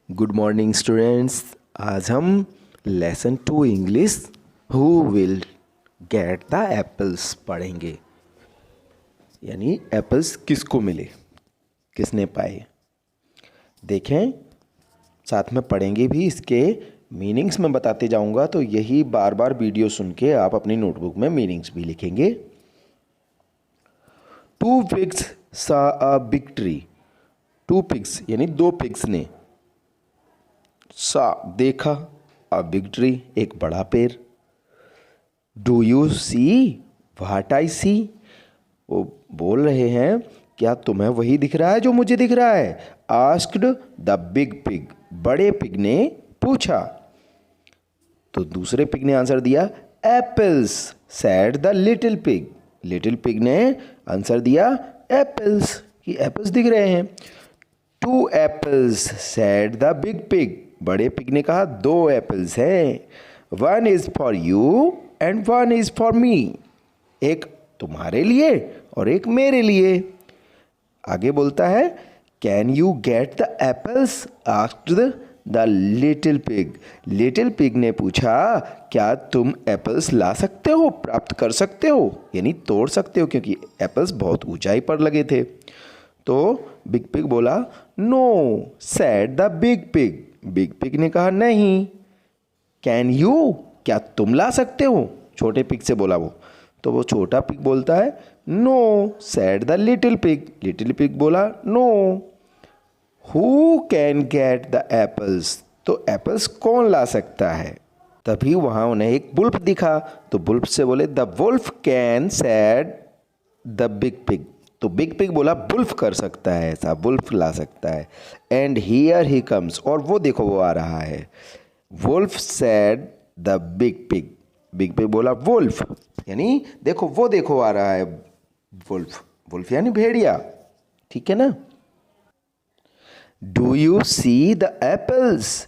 Good morning students. आज हम lesson 2 English who will get the apples पढ़ेंगे। यानी एप्पल्स किसको मिले, किसने पाए। देखें, साथ में पढ़ेंगे भी, इसके मीनिंग्स मैं बताते जाऊंगा, तो यही बार बार वीडियो सुन के आप अपनी नोटबुक में मीनिंग्स भी लिखेंगे। 2 pigs saw a big tree। 2 pigs यानी 2 pigs ने सा देखा, अ बिग ट्री एक बड़ा पेड़। Do you see what I see, वो बोल रहे हैं क्या तुम्हें वही दिख रहा है जो मुझे दिख रहा है। आस्क्ड द बिग पिग, बड़े पिग ने पूछा। तो दूसरे पिग ने आंसर दिया apples. Sad the little pig, little pig ने आंसर दिया एप्पल्स, कि एप्पल्स दिख रहे हैं। 2 apples sad the big pig, बड़े पिग ने कहा 2 एप्पल्स हैं। 1 is for you and 1 is for me, एक तुम्हारे लिए और एक मेरे लिए। आगे बोलता है can you get the apples asked the little pig, little pig ने पूछा क्या तुम एप्पल्स ला सकते हो, प्राप्त कर सकते हो, यानी तोड़ सकते हो, क्योंकि एप्पल्स बहुत ऊंचाई पर लगे थे। तो बिग पिग बोला no, said the big pig, big pig ने कहा नहीं। कैन यू, क्या तुम ला सकते हो, छोटे पिग से बोला वो। तो वो छोटा पिग बोलता है no, said the little pig, little pig बोला no. Who can get the apples, तो एप्पल्स कौन ला सकता है। तभी वहां उन्हें एक वुल्फ दिखा, तो वुल्फ से बोले the wolf can, said the big pig, तो बिग पिग बोला वुल्फ कर सकता है ऐसा, वुल्फ ला सकता है। एंड हियर ही कम्स, और वो देखो वो आ रहा है। Wolf said the big pig, big pig बोला वुल्फ, यानी देखो वो देखो आ रहा है वुल्फ, वुल्फ यानी भेड़िया, ठीक है ना। Do you C the apples,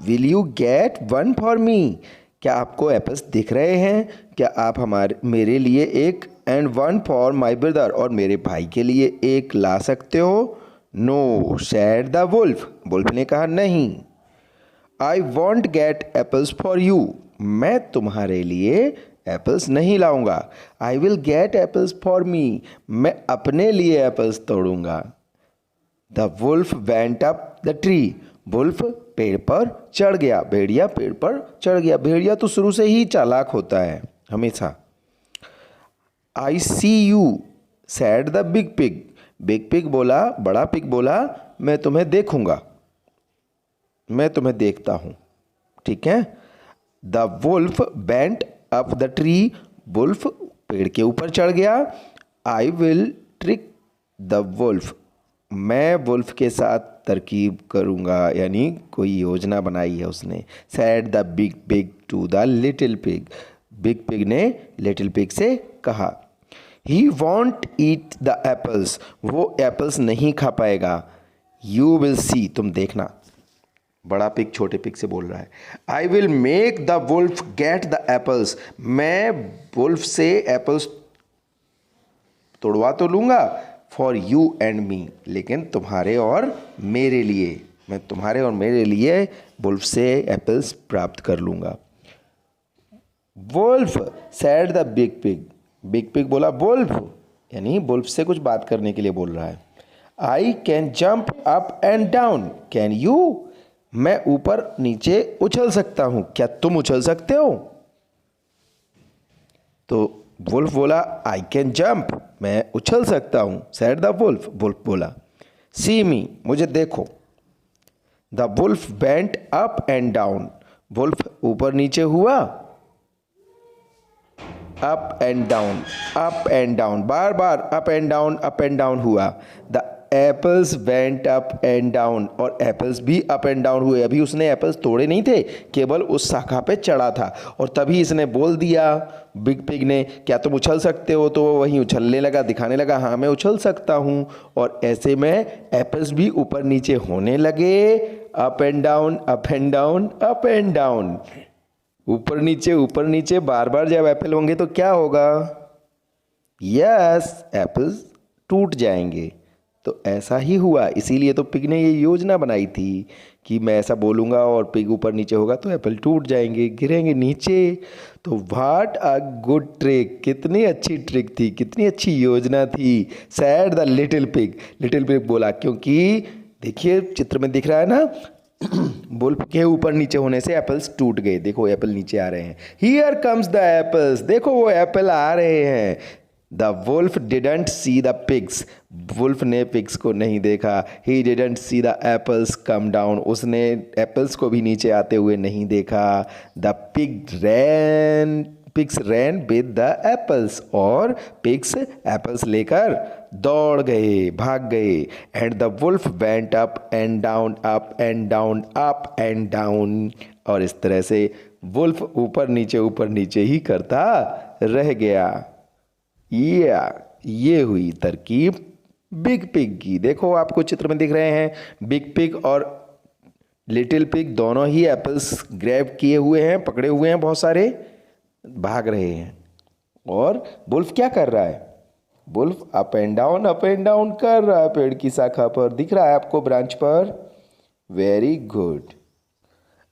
will you get 1 for me, क्या आपको एप्पल्स दिख रहे हैं, क्या आप मेरे लिए एक, एंड 1 फॉर माई ब्रदर, और मेरे भाई के लिए एक ला सकते हो। No, said the wolf, wolf ने कहा नहीं। I won't get apples for you, मैं तुम्हारे लिए एप्पल्स नहीं लाऊंगा। I will get apples for me, मैं अपने लिए एप्पल्स तोड़ूंगा। The wolf went up the tree, wolf पेड़ पर चढ़ गया, भेड़िया पेड़ पर चढ़ गया। भेड़िया तो शुरू से ही चालाक होता है हमेशा। I see you, said the big pig, big pig बोला, बड़ा पिग बोला मैं तुम्हें देखूंगा, मैं तुम्हें देखता हूं, ठीक है। The wolf bent up the tree, wolf पेड़ के ऊपर चढ़ गया। I will trick the wolf, मैं वुल्फ के साथ तरकीब करूंगा, यानी कोई योजना बनाई है उसने। Said the big pig to the little pig, big pig ने लिटिल पिग से कहा। He won't eat the apples, वो एप्पल्स नहीं खा पाएगा। यू विल सी, तुम देखना, बड़ा पिग छोटे पिग से बोल रहा है। I will make the wolf get the apples, मैं वुल्फ से एप्पल्स तोड़वा तो लूंगा, फॉर यू एंड मी, लेकिन तुम्हारे और मेरे लिए, मैं तुम्हारे और मेरे लिए वुल्फ से एप्पल्स प्राप्त कर लूंगा। Wolf said the big pig, big pig बोला वुल्फ, यानी वुल्फ से कुछ बात करने के लिए बोल रहा है। I can jump up and down, can you, मैं ऊपर नीचे उछल सकता हूं, क्या तुम उछल सकते हो। तो वुल्फ बोला आई कैन जंप, मैं उछल सकता हूं। सैड द वुल्फ, वुल्फ बोला सी मी, मुझे देखो। The wolf bent up and down, wolf ऊपर नीचे हुआ, up and down, up and down, बार बार अप एंड डाउन हुआ। The apples went up and down, और एप्पल्स भी अप एंड डाउन हुए। अभी उसने एप्पल्स तोड़े नहीं थे, केवल उस शाखा पे चढ़ा था, और तभी इसने बोल दिया बिग पिग ने क्या तुम उछल सकते हो, तो वो वहीं उछलने लगा, दिखाने लगा हाँ मैं उछल सकता हूँ। और ऐसे में एप्पल्स भी ऊपर नीचे होने लगे, up and down, up and down, up and down, ऊपर नीचे बार बार जब एप्पल होंगे तो क्या होगा, यस एप्पल्स टूट जाएंगे। तो ऐसा ही हुआ, इसीलिए तो पिग ने ये योजना बनाई थी कि मैं ऐसा बोलूँगा और पिग ऊपर नीचे होगा तो एप्पल टूट जाएंगे, गिरेंगे नीचे। तो व्हाट अ गुड ट्रिक, कितनी अच्छी ट्रिक थी, कितनी अच्छी योजना थी। Sad the little pig, little pig बोला, क्योंकि देखिए चित्र में दिख रहा है ना, वुल्फ के ऊपर नीचे होने से एप्पल्स टूट गए। देखो एप्पल नीचे आ रहे हैं, हियर कम्स द एप्पल्स, देखो वो एप्पल आ रहे हैं। The wolf didn't see the pigs, wolf ने पिग्स को नहीं देखा। He didn't see the apples come down, उसने एप्पल्स को भी नीचे आते हुए नहीं देखा। The pigs ran with the apples, और पिग्स एप्पल्स लेकर दौड़ गए, भाग गए। And the wolf went up and down, up and down, up and down, और इस तरह से वुल्फ ऊपर नीचे ही करता रह गया। ये हुई तरकीब बिग पिग की। देखो आपको चित्र में दिख रहे हैं बिग पिग और लिटिल पिग दोनों ही एप्पल्स ग्रैब किए हुए हैं, पकड़े हुए हैं, बहुत सारे भाग रहे हैं। और वुल्फ क्या कर रहा है, वुल्फ अप एंड डाउन कर रहा है पेड़ की शाखा पर, दिख रहा है आपको ब्रांच पर। Very good.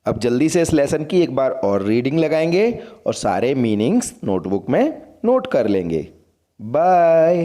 अब जल्दी से इस लेसन की एक बार और रीडिंग लगाएंगे और सारे मीनिंग्स नोटबुक में नोट कर लेंगे। बाय।